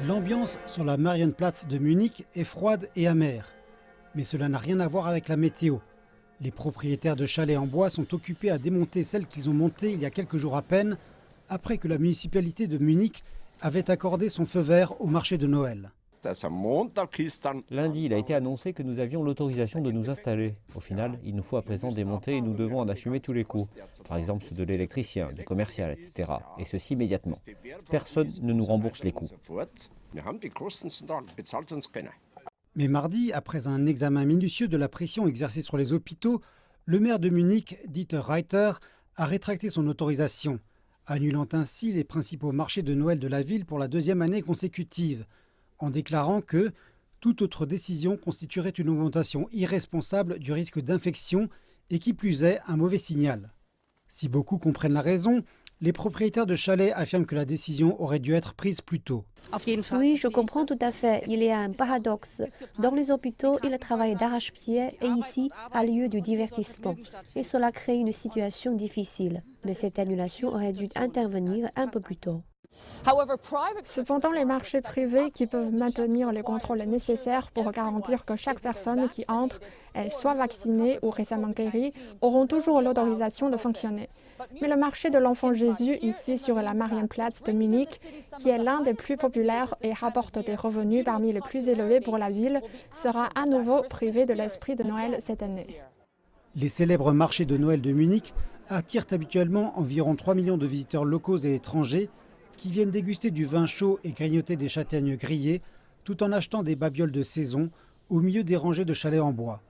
L'ambiance sur la Marienplatz de Munich est froide et amère. Mais cela n'a rien à voir avec la météo. Les propriétaires de chalets en bois sont occupés à démonter celles qu'ils ont montées il y a quelques jours à peine, après que la municipalité de Munich avait accordé son feu vert au marché de Noël. Lundi, il a été annoncé que nous avions l'autorisation de nous installer. Au final, il nous faut à présent démonter et nous devons en assumer tous les coûts. Par exemple, ceux de l'électricien, du commercial, etc. Et ceci immédiatement. Personne ne nous rembourse les coûts. Mais mardi, après un examen minutieux de la pression exercée sur les hôpitaux, le maire de Munich, Dieter Reiter, a rétracté son autorisation, annulant ainsi les principaux marchés de Noël de la ville pour la deuxième année consécutive, en déclarant que toute autre décision constituerait une augmentation irresponsable du risque d'infection et qui plus est un mauvais signal. Si beaucoup comprennent la raison, les propriétaires de chalets affirment que la décision aurait dû être prise plus tôt. Oui, je comprends tout à fait. Il y a un paradoxe. Dans les hôpitaux, il travaille d'arrache-pied et ici a lieu du divertissement. Et cela crée une situation difficile. Mais cette annulation aurait dû intervenir un peu plus tôt. Cependant, les marchés privés qui peuvent maintenir les contrôles nécessaires pour garantir que chaque personne qui entre est soit vaccinée ou récemment guérie auront toujours l'autorisation de fonctionner. Mais le marché de l'Enfant Jésus, ici sur la Marienplatz de Munich, qui est l'un des plus populaires et rapporte des revenus parmi les plus élevés pour la ville, sera à nouveau privé de l'esprit de Noël cette année. Les célèbres marchés de Noël de Munich attirent habituellement environ 3 millions de visiteurs locaux et étrangers qui viennent déguster du vin chaud et grignoter des châtaignes grillées, tout en achetant des babioles de saison au milieu des rangées de chalets en bois.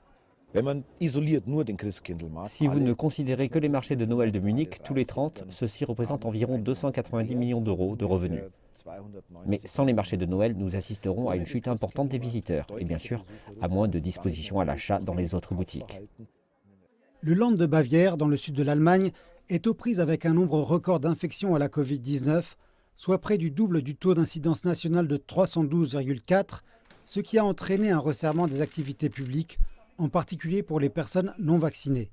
Si vous ne considérez que les marchés de Noël de Munich, tous les 30, ceci représente environ 290 millions d'euros de revenus. Mais sans les marchés de Noël, nous assisterons à une chute importante des visiteurs et bien sûr à moins de dispositions à l'achat dans les autres boutiques. Le Land de Bavière, dans le sud de l'Allemagne, est aux prises avec un nombre record d'infections à la Covid-19, soit près du double du taux d'incidence nationale de 312,4, ce qui a entraîné un resserrement des activités publiques, en particulier pour les personnes non vaccinées.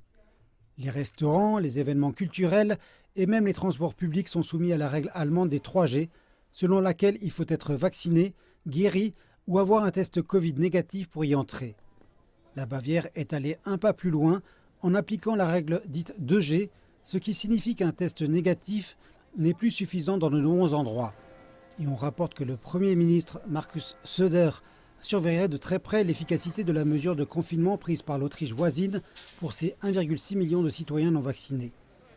Les restaurants, les événements culturels et même les transports publics sont soumis à la règle allemande des 3G, selon laquelle il faut être vacciné, guéri ou avoir un test Covid négatif pour y entrer. La Bavière est allée un pas plus loin en appliquant la règle dite 2G, ce qui signifie qu'un test négatif n'est plus suffisant dans de nombreux endroits. Et on rapporte que le Premier ministre Markus Söder surveillerait de très près l'efficacité de la mesure de confinement prise par l'Autriche voisine pour ses 1,6 million de citoyens non vaccinés.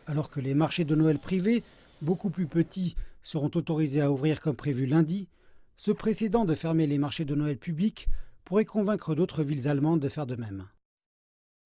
Alors que les marchés de Noël privés, beaucoup plus petits, seront autorisés à ouvrir comme prévu lundi, ce précédent de fermer les marchés de Noël publics pourrait convaincre d'autres villes allemandes de faire de même.